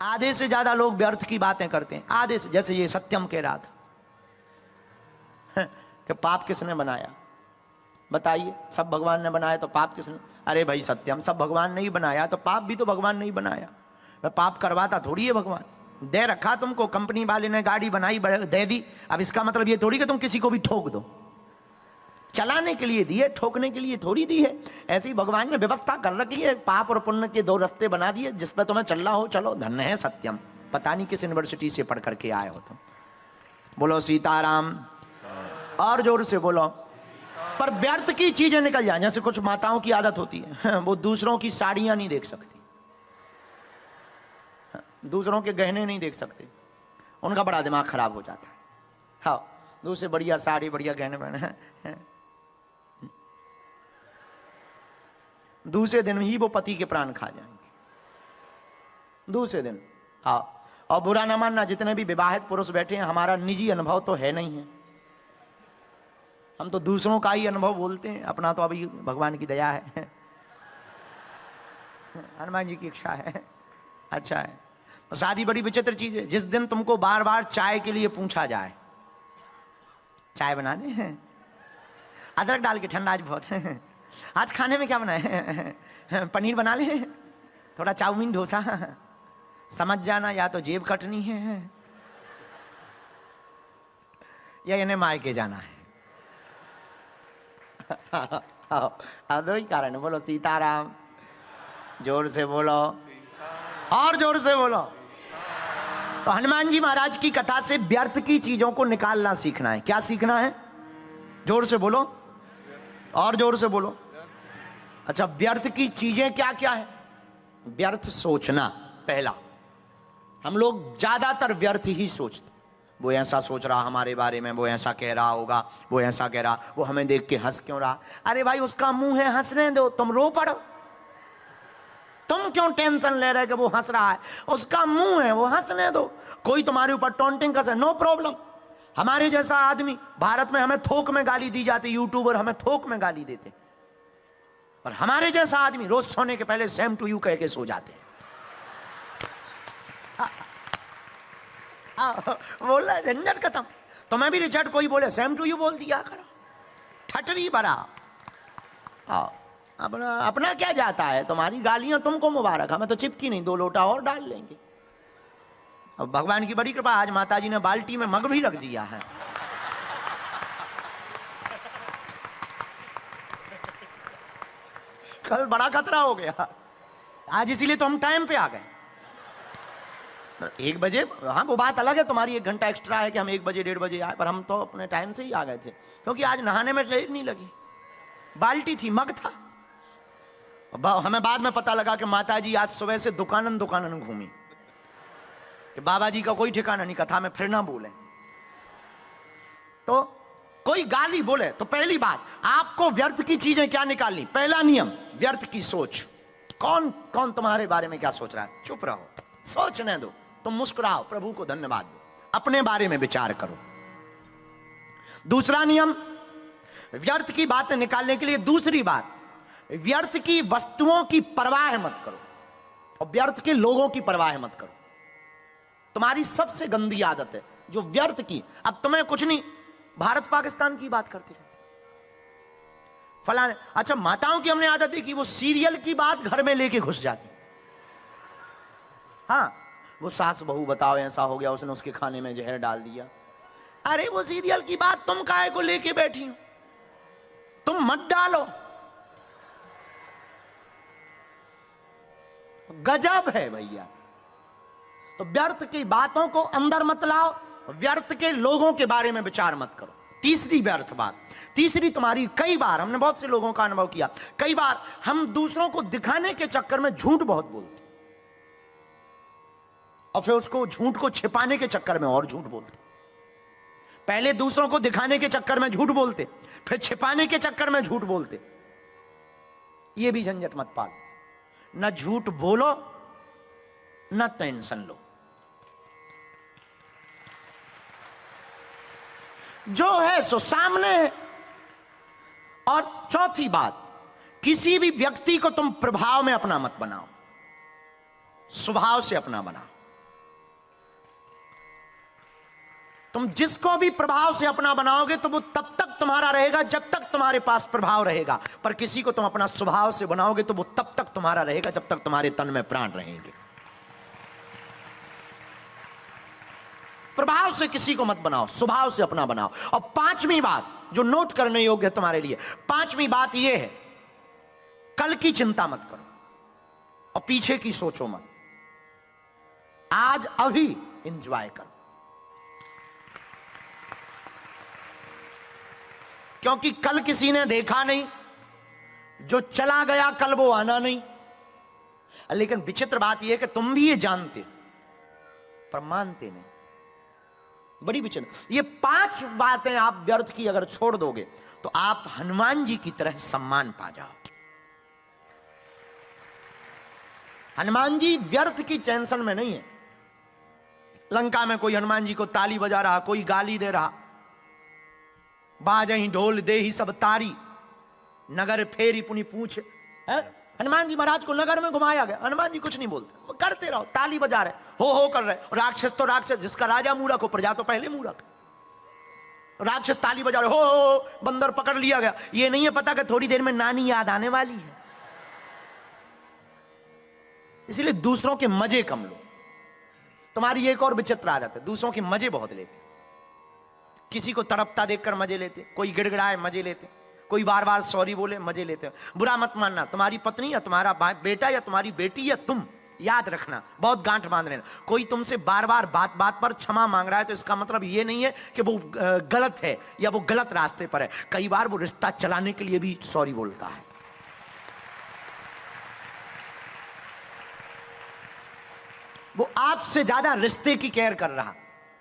आधे से ज्यादा लोग व्यर्थ की बातें करते हैं, आधे से। जैसे ये सत्यम कह रहा था कि पाप किसने बनाया, बताइए। सब भगवान ने बनाया तो पाप किसने? अरे भाई सत्यम, सब भगवान ने ही बनाया तो पाप भी तो भगवान ने ही बनाया। मैं पाप करवाता थोड़ी है भगवान, दे रखा तुमको, कंपनी वाले ने गाड़ी बनाई दे दी। अब इसका मतलब ये थोड़ी कि तुम किसी को भी ठोक दो, चलाने के लिए दी है, ठोकने के लिए थोड़ी दी है। ऐसी ही भगवान ने व्यवस्था कर रखी है, पाप और पुण्य के दो रास्ते बना दिए, जिस पर तुम्हें चलना हो चलो। धन्य है सत्यम, पता नहीं किस यूनिवर्सिटी से पढ़ करके आए हो तुम। बोलो सीताराम, और जोर से बोलो। पर व्यर्थ की चीजें निकल जाए, जैसे कुछ माताओं की आदत होती है, वो दूसरों की साड़ियां नहीं देख सकती, दूसरों के गहने नहीं देख सकते, उनका बड़ा दिमाग खराब हो जाता है। हाँ, दूसरे बढ़िया साड़ी बढ़िया गहने पहने हैं, दूसरे दिन ही वो पति के प्राण खा जाएंगे, दूसरे दिन। हाँ, और बुरा ना मानना, जितने भी विवाहित पुरुष बैठे हैं, हमारा निजी अनुभव तो है नहीं है, हम तो दूसरों का ही अनुभव बोलते हैं, अपना तो अभी भगवान की दया है, हनुमान जी की इच्छा है। अच्छा है। तो शादी बड़ी विचित्र चीज है, जिस दिन तुमको बार बार चाय के लिए पूछा जाए, चाय बना दे, अदरक डाल के, ठंडा आज बहुत है, आज खाने में क्या बनाए, पनीर बना ले, थोड़ा चाउमीन डोसा, समझ जाना या तो जेब कटनी है या इन्हें मायके जाना है। दो ही कारण है। बोलो सीताराम, जोर से बोलो, और जोर से बोलो। तो हनुमान जी महाराज की कथा से व्यर्थ की चीजों को निकालना सीखना है। क्या सीखना है? जोर से बोलो, और जोर से बोलो। अच्छा, व्यर्थ की चीजें क्या क्या है? व्यर्थ सोचना। पहला, हम लोग ज्यादातर व्यर्थ ही सोचते। वो ऐसा सोच रहा हमारे बारे में, वो ऐसा कह रहा होगा, वो ऐसा कह रहा, वो हमें देख के हंस क्यों रहा? अरे भाई, उसका मुंह है, हंसने दो, तुम रो पड़ो। तुम क्यों टेंशन ले रहे कि वो हंस रहा है? उसका मुंह है, वो हंसने दो। कोई तुम्हारे ऊपर टॉन्टिंग कर, नो प्रॉब्लम। हमारे जैसा आदमी, भारत में हमें थोक में गाली दी जाती, यूट्यूबर हमें थोक में गाली देते, पर हमारे जैसा आदमी रोज सोने के पहले सेम टू यू कह के सो जाते हैं। बोला झंझट खत्म। तो मैं भी रिचर्ड कोई बोले सेम टू यू बोल दिया करो, ठटरी भरा। अपना अपना क्या जाता है, तुम्हारी गालियां तुमको मुबारक, हमें तो चिपकी नहीं, 2 लोटा और डाल लेंगे। अब भगवान की बड़ी कृपा, आज माताजी ने बाल्टी में मग भी रख दिया है। कल बड़ा खतरा हो गया, आज इसीलिए तो हम टाइम पे आ गए। 1 बजे, हाँ वो बात अलग है, तुम्हारी 1 घंटा एक्स्ट्रा है कि हम 1 बजे 1:30 बजे आए, पर हम तो अपने टाइम से ही आ गए थे, क्योंकि आज नहाने में देर नहीं लगी। बाल्टी थी, मग था। हमें बाद में पता लगा कि माताजी आज सुबह से दुकानन दुकानन घूमी, कि बाबा जी का कोई ठिकाना नहीं, कथा में फिर ना बोले। तो कोई गाली बोले तो पहली बात, आपको व्यर्थ की चीजें क्या निकालनी? पहला नियम, व्यर्थ की सोच। कौन कौन तुम्हारे बारे में क्या सोच रहा है? चुप रहो, सोचने दो। तुम मुस्कुराओ, प्रभु को धन्यवाद दो, अपने बारे में विचार करो। दूसरा नियम, व्यर्थ की बातें निकालने के लिए दूसरी बात, व्यर्थ की वस्तुओं की परवाह मत करो और व्यर्थ के लोगों की परवाह मत करो। तुम्हारी सबसे गंदी आदत है जो व्यर्थ की। अब तुम्हें कुछ नहीं, भारत पाकिस्तान की बात करते रहते फलाने। अच्छा, माताओं की हमने आदत देखी, वो सीरियल की बात घर में लेके घुस जाती। हाँ, वो सास बहू, बताओ ऐसा हो गया, उसने उसके खाने में जहर डाल दिया। अरे वो सीरियल की बात तुम काहे को लेके बैठी हो? तुम मत डालो। गजब है भैया। तो व्यर्थ की बातों को अंदर मत लाओ, व्यर्थ के लोगों के बारे में विचार मत करो। तीसरी व्यर्थ बात, तीसरी तुम्हारी, कई बार हमने बहुत से लोगों का अनुभव किया, कई बार हम दूसरों को दिखाने के चक्कर में झूठ बहुत बोलते और फिर उसको झूठ को छिपाने के चक्कर में और झूठ बोलते। पहले दूसरों को दिखाने के चक्कर में झूठ बोलते, फिर छिपाने के चक्कर में झूठ बोलते। ये भी झंझट मत पालो। न झूठ बोलो, न टेंशन लो। जो है सो सामने है। और चौथी बात, किसी भी व्यक्ति को तुम प्रभाव में अपना मत बनाओ, स्वभाव से अपना बनाओ। तुम जिसको भी प्रभाव से अपना बनाओगे तो वो तब तक तुम्हारा रहेगा जब तक तुम्हारे पास प्रभाव रहेगा, पर किसी को तुम अपना स्वभाव से बनाओगे तो वो तब तक तुम्हारा रहेगा जब तक तुम्हारे तन में प्राण रहेंगे। प्रभाव से किसी को मत बनाओ, स्वभाव से अपना बनाओ। और पांचवी बात जो नोट करने योग्य है तुम्हारे लिए, पांचवी बात यह है, कल की चिंता मत करो और पीछे की सोचो मत। आज अभी एंजॉय करो, क्योंकि कल किसी ने देखा नहीं, जो चला गया कल वो आना नहीं। लेकिन विचित्र बात यह है कि तुम भी ये जानते पर मानते नहीं। बड़ी विचित्र। ये पांच बातें आप व्यर्थ की अगर छोड़ दोगे तो आप हनुमान जी की तरह सम्मान पा जाओ। हनुमान जी व्यर्थ की टेंशन में नहीं है। लंका में कोई हनुमान जी को ताली बजा रहा, कोई गाली दे रहा, बाजही ढोल दे ही सब तारी, नगर फेरी पुनी पूछ है। हनुमान जी महाराज को नगर में घुमाया गया, हनुमान जी कुछ नहीं बोलते, वो करते रहो, ताली बजा रहे, हो कर रहे। राक्षस तो राक्षस, जिसका राजा मूर्ख हो प्रजा तो पहले मूर्ख। राक्षस ताली बजा रहे, हो बंदर पकड़ लिया गया। ये नहीं है पता कि थोड़ी देर में नानी याद आने वाली है। इसलिए दूसरों के मजे कम लो। तुम्हारी एक और विचित्र आ जाता है, दूसरों के मजे बहुत लेते। किसी को तड़पता देखकर मजे लेते, कोई गिड़गिड़ाए मजे लेते, कोई बार बार सॉरी बोले मजे लेते। बुरा मत मानना, तुम्हारी पत्नी या तुम्हारा बेटा या तुम्हारी बेटी या तुम, याद रखना, बहुत गांठ बांध लेना। कोई तुमसे बार बार बात बात पर क्षमा मांग रहा है तो इसका मतलब ये नहीं है कि वो गलत है या वो गलत रास्ते पर है। कई बार वो रिश्ता चलाने के लिए भी सॉरी बोलता है। वो आपसे ज्यादा रिश्ते की केयर कर रहा,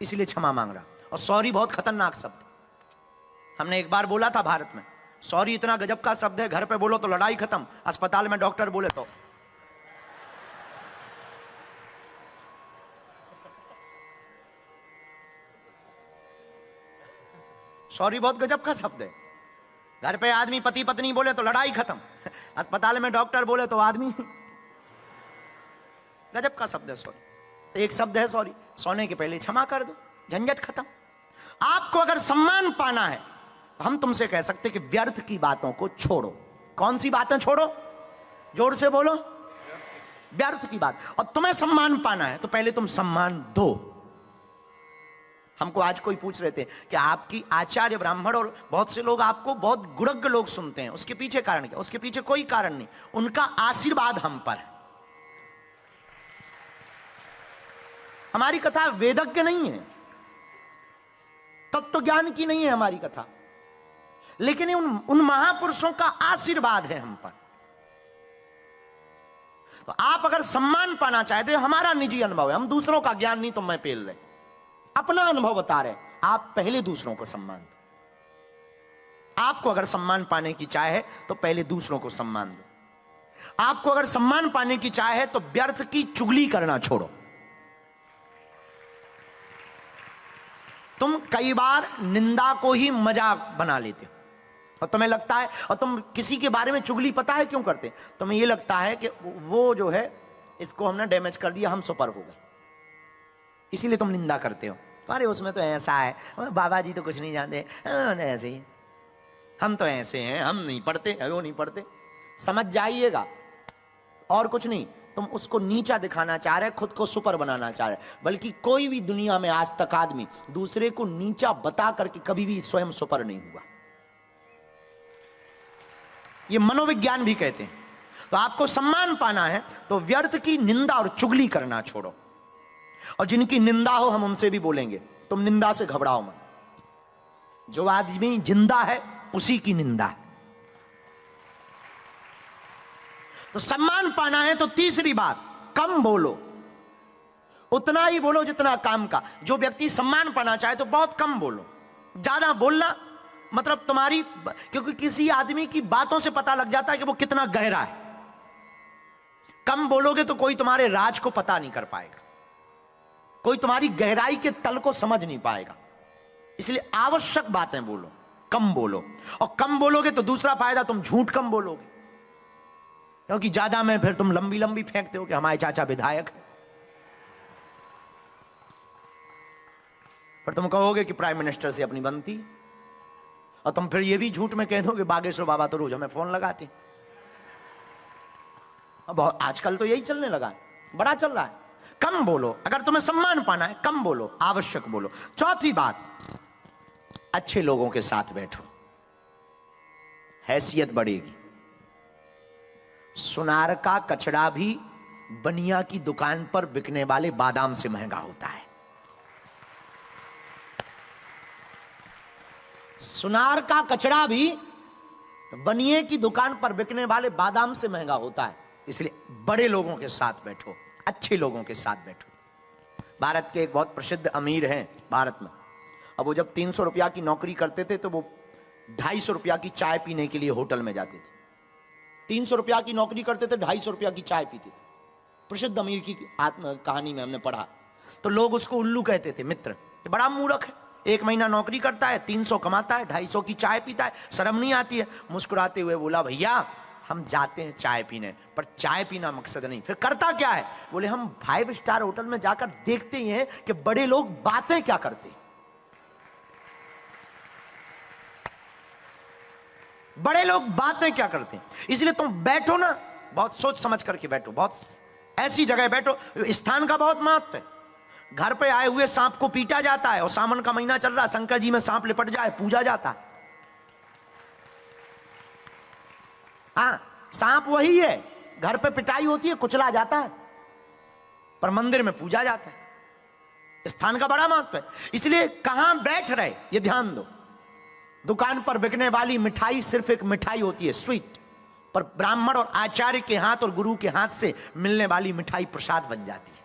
इसलिए क्षमा मांग रहा। और सॉरी बहुत खतरनाक शब्द। हमने एक बार बोला था भारत में, सॉरी इतना गजब का शब्द है, घर पे बोलो तो लड़ाई खत्म, अस्पताल में डॉक्टर बोले तो। सॉरी बहुत गजब का शब्द है। घर पे आदमी पति पत्नी बोले तो लड़ाई खत्म, अस्पताल में डॉक्टर बोले तो आदमी। गजब का शब्द है सॉरी। एक शब्द है सॉरी, सोने के पहले क्षमा कर दो, झंझट खत्म। आपको अगर सम्मान पाना है तो हम तुमसे कह सकते कि व्यर्थ की बातों को छोड़ो। कौन सी बातें छोड़ो? जोर से बोलो, व्यर्थ की बात। और तुम्हें सम्मान पाना है तो पहले तुम सम्मान दो। हमको आज कोई पूछ रहे थे कि आपकी आचार्य ब्राह्मण और बहुत से लोग आपको बहुत गुणज्ञ लोग सुनते हैं, उसके पीछे कारण क्या? उसके पीछे कोई कारण नहीं, उनका आशीर्वाद हम पर है। हमारी कथा वेदज्ञ नहीं है, तत्व ज्ञान की नहीं है हमारी कथा, लेकिन उन महापुरुषों का आशीर्वाद है हम पर। तो आप अगर सम्मान पाना चाहते हो, हमारा निजी अनुभव है, हम दूसरों का ज्ञान नहीं तुम्हें पेल रहे, अपना अनुभव बता रहे। आप पहले दूसरों को सम्मान दो। आपको अगर सम्मान पाने की चाह है तो पहले दूसरों को सम्मान दो। आपको अगर सम्मान पाने की चाह है तो व्यर्थ की चुगली करना छोड़ो। तुम कई बार निंदा को ही मजाक बना लेते हो और तुम्हें लगता है, और तुम किसी के बारे में चुगली पता है क्यों करते? तुम्हें यह लगता है कि वो जो है इसको हमने डैमेज कर दिया, हम सुपर हो गए, इसीलिए तुम निंदा करते हो। अरे उसमें तो ऐसा है, बाबा जी तो कुछ नहीं जानते, ऐसे ही, हम तो ऐसे हैं, हम नहीं पढ़ते, वो नहीं पढ़ते। समझ जाइएगा, और कुछ नहीं। तुम उसको नीचा दिखाना चाह रहे, खुद को सुपर बनाना चाह रहे। बल्कि कोई भी दुनिया में आज तक आदमी दूसरे को नीचा बता करके कभी भी स्वयं सुपर नहीं हुआ। ये मनोविज्ञान भी कहते हैं। तो आपको सम्मान पाना है तो व्यर्थ की निंदा और चुगली करना छोड़ो। और जिनकी निंदा हो हम उनसे भी बोलेंगे, तुम निंदा से घबराओ मत। जो आदमी जिंदा है उसी की निंदा है। तो सम्मान पाना है तो तीसरी बात, कम बोलो, उतना ही बोलो जितना काम का। जो व्यक्ति सम्मान पाना चाहे तो बहुत कम बोलो। ज्यादा बोलना मतलब तुम्हारी, क्योंकि किसी आदमी की बातों से पता लग जाता है कि वो कितना गहरा है। कम बोलोगे तो कोई तुम्हारे राज को पता नहीं कर पाएगा, कोई तुम्हारी गहराई के तल को समझ नहीं पाएगा। इसलिए आवश्यक बातें बोलो, कम बोलो। और कम बोलोगे तो दूसरा फायदा, तुम झूठ कम बोलोगे, क्योंकि ज्यादा में फिर तुम लंबी लंबी फेंकते हो कि हमारे चाचा विधायक है। पर तुम कहोगे कि प्राइम मिनिस्टर से अपनी बनती, और तुम फिर ये भी झूठ में कह दोगे बागेश्वर बाबा तो रोज हमें फोन लगाते। अब आजकल तो यही चलने लगा है, बड़ा चल रहा है। कम बोलो, अगर तुम्हें सम्मान पाना है कम बोलो, आवश्यक बोलो। चौथी बात, अच्छे लोगों के साथ बैठो, हैसियत बढ़ेगी। सुनार का कचड़ा भी बनिया की दुकान पर बिकने वाले बादाम से महंगा होता है। सुनार का कचड़ा भी बनिए की दुकान पर बिकने वाले बादाम से महंगा होता है। इसलिए बड़े लोगों के साथ बैठो, अच्छे लोगों के साथ बैठो। भारत के एक बहुत प्रसिद्ध अमीर हैं भारत में, अब वो जब 300 रुपया की नौकरी करते थे तो वो 250 रुपया की चाय पीने के लिए होटल में जाते थे। 300 रुपया की नौकरी करते थे, 250 रुपया की चाय पीते थे। प्रसिद्ध अमीर की आत्म कहानी में हमने पढ़ा। तो लोग उसको उल्लू कहते थे, मित्र बड़ा मूर्ख है, 1 महीना नौकरी करता है, 300 कमाता है, 250 की चाय पीता है, शर्म नहीं आती है। मुस्कुराते हुए बोला, भैया हम जाते हैं चाय पीने, पर चाय पीना मकसद नहीं। फिर करता क्या है? बोले हम 5 स्टार होटल में जाकर देखते ही हैं कि बड़े लोग बातें क्या करते, बड़े लोग बातें क्या करते हैं। इसलिए तुम बैठो ना, बहुत सोच समझ करके बैठो, बहुत ऐसी जगह बैठो। स्थान का बहुत महत्व है। घर पे आए हुए सांप को पीटा जाता है, और सावन का महीना चल रहा है, शंकर जी में सांप लिपट जाए पूजा जाता है। हाँ, सांप वही है, घर पे पिटाई होती है, कुचला जाता है, पर मंदिर में पूजा जाता है। स्थान का बड़ा महत्व है। इसलिए कहां बैठ रहे ये ध्यान दो। दुकान पर बिकने वाली मिठाई सिर्फ एक मिठाई होती है, स्वीट, पर ब्राह्मण और आचार्य के हाथ और गुरु के हाथ से मिलने वाली मिठाई प्रसाद बन जाती है।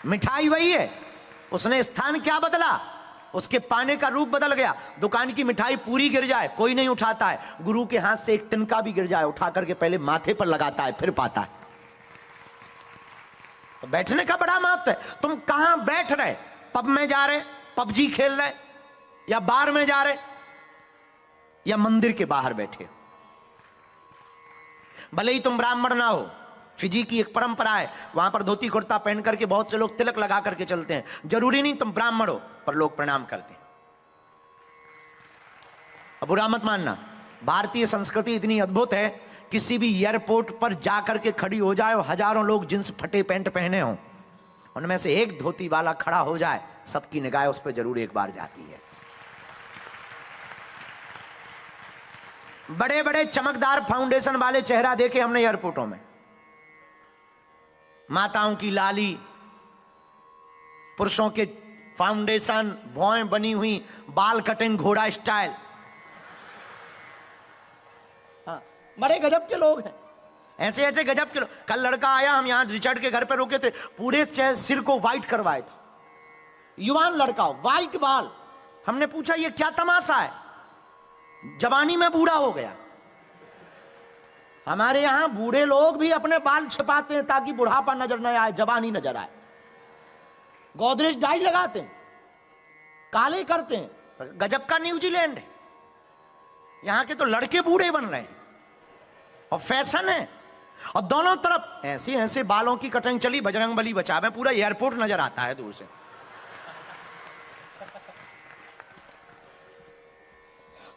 मिठाई वही है, उसने स्थान क्या बदला, उसके पाने का रूप बदल गया। दुकान की मिठाई पूरी गिर जाए कोई नहीं उठाता है, गुरु के हाथ से एक तिनका भी गिर जाए उठा करके पहले माथे पर लगाता है फिर पाता है। तो बैठने का बड़ा महत्व है। तुम कहां बैठ रहे, पब में जा रहे, पबजी खेल रहे, या बार में जा रहे, या मंदिर के बाहर बैठे। भले ही तुम ब्राह्मण ना हो, फिजी की एक परंपरा है, वहां पर धोती कुर्ता पहन करके बहुत से लोग तिलक लगा करके चलते हैं। जरूरी नहीं तुम ब्राह्मण हो, पर लोग प्रणाम करते हैं। अब बुरा मत मानना, भारतीय संस्कृति इतनी अद्भुत है, किसी भी एयरपोर्ट पर जाकर के खड़ी हो जाए और हजारों लोग जींस फटे पैंट पहने हों, उनमें से एक धोती वाला खड़ा हो जाए, सबकी निगाह उस पर जरूर एक बार जाती है। बड़े बड़े चमकदार फाउंडेशन वाले चेहरा देखे हमने एयरपोर्टों में, माताओं की लाली, पुरुषों के फाउंडेशन, भौएं बनी हुई, बाल कटिंग घोड़ा स्टाइल। हाँ, बड़े गजब के लोग हैं, ऐसे ऐसे गजब के लोग। कल लड़का आया, हम यहां रिचर्ड के घर पे रुके थे, पूरे सिर को व्हाइट करवाए था, युवान लड़का, व्हाइट बाल। हमने पूछा ये क्या तमाशा है? जवानी में बूढ़ा हो गया। हमारे यहां बूढ़े लोग भी अपने बाल छिपाते हैं ताकि बुढ़ापा नजर न आए, जवानी नजर आए। गोदरेज डाई लगाते हैं, काले करते हैं। गजब का न्यूजीलैंड है, यहां के तो लड़के बूढ़े बन रहे हैं और फैशन है। और दोनों तरफ ऐसे ऐसे बालों की कटिंग चली, बजरंगबली बचावे, पूरा एयरपोर्ट नजर आता है दूर से।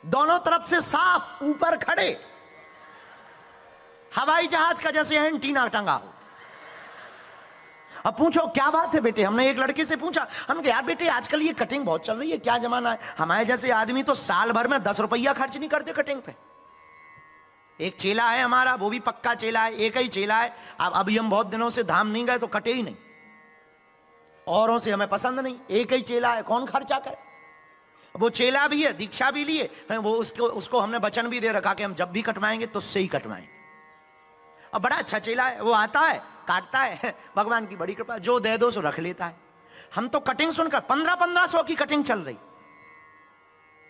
दोनों तरफ से साफ, ऊपर खड़े, हवाई जहाज का जैसे एंटीना टंगा हो। अब पूछो क्या बात है बेटे? हमने एक लड़के से पूछा, हम कहा यार बेटे आजकल ये कटिंग बहुत चल रही है, क्या जमाना है? हमारे जैसे आदमी तो साल भर में 10 रुपया खर्च नहीं करते कटिंग पे। एक चेला है हमारा, वो भी पक्का चेला है, एक ही चेला है। अब अभी हम बहुत दिनों से धाम नहीं गए तो कटे ही नहीं, औरों से हमें पसंद नहीं, एक ही चेला है, कौन खर्चा करे? वो चेला भी है, दीक्षा भी लिए, वो उसको हमने वचन भी दे रखा कि हम जब भी कटवाएंगे तो उससे ही कटवाएंगे। अब बड़ा अच्छा चेला है, वो आता है, काटता है, भगवान की बड़ी कृपा, जो दे दो सो रख लेता है। हम तो कटिंग सुनकर 1500 की कटिंग चल रही,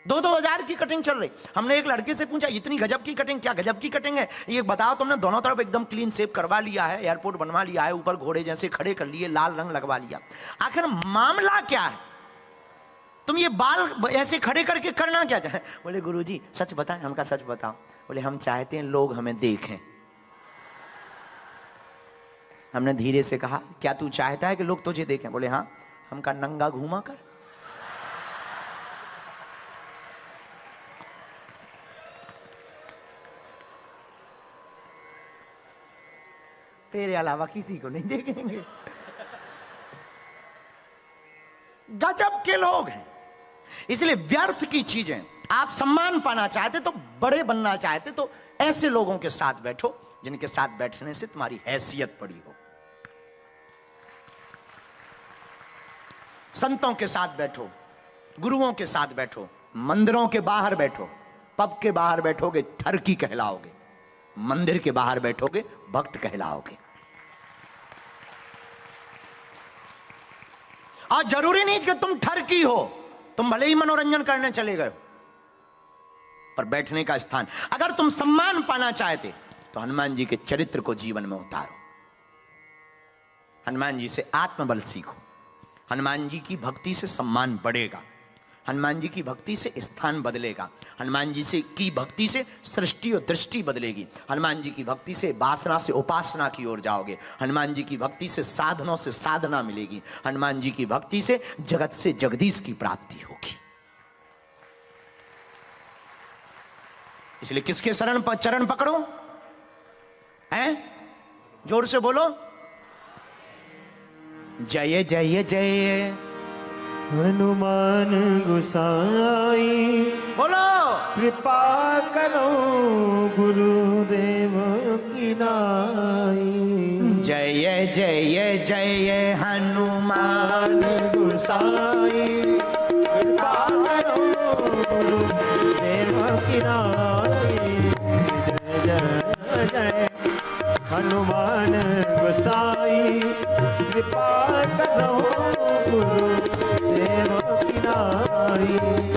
2-2000 की कटिंग चल रही। हमने एक लड़के से पूछा इतनी गजब की कटिंग, क्या गजब की कटिंग है ये बताओ? तुमने दोनों तरफ एकदम क्लीन शेव करवा लिया है, एयरपोर्ट बनवा लिया है, ऊपर घोड़े जैसे खड़े कर लिए, लाल रंग लगवा लिया, आखिर मामला क्या है? तुम ये बाल ऐसे खड़े करके करना क्या चाहे? बोले गुरुजी सच बताएं। हमका सच बताओ? बोले हम चाहते हैं लोग हमें देखें। हमने धीरे से कहा क्या तू चाहता है कि लोग तुझे देखें? बोले हाँ। हम का नंगा घूमा कर। तेरे अलावा किसी को नहीं देखेंगे। गजब के लोग हैं। इसलिए व्यर्थ की चीजें, आप सम्मान पाना चाहते तो, बड़े बनना चाहते तो ऐसे लोगों के साथ बैठो जिनके साथ बैठने से तुम्हारी हैसियत बड़ी हो। संतों के साथ बैठो, गुरुओं के साथ बैठो, मंदिरों के बाहर बैठो। पब के बाहर बैठोगे ठरकी कहलाओगे, मंदिर के बाहर बैठोगे भक्त कहलाओगे। और जरूरी नहीं कि तुम ठरकी हो, तुम भले ही मनोरंजन करने चले गए, पर बैठने का स्थान। अगर तुम सम्मान पाना चाहते तो हनुमान जी के चरित्र को जीवन में उतारो। हनुमान जी से आत्मबल सीखो। हनुमान जी की भक्ति से सम्मान बढ़ेगा, हनुमान जी की भक्ति से स्थान बदलेगा, हनुमान जी से की भक्ति से सृष्टि और दृष्टि बदलेगी, हनुमान जी की भक्ति से वासना से उपासना की ओर जाओगे, हनुमान जी की भक्ति से साधनों से साधना मिलेगी, हनुमान जी की भक्ति से जगत से जगदीश की प्राप्ति होगी। इसलिए किसके शरण पर चरण पकड़ो? हैं? जोर से बोलो, जय जय जय हनुमान गोसाई। बोलो, कृपा करो गुरुदेव की नाई। जय जय जय हनुमान गोसाई। कृपा करो गुरुदेव की नाई। जय जय जय हनुमान गोसाई। कृपा करो गुरुदेव की नाई।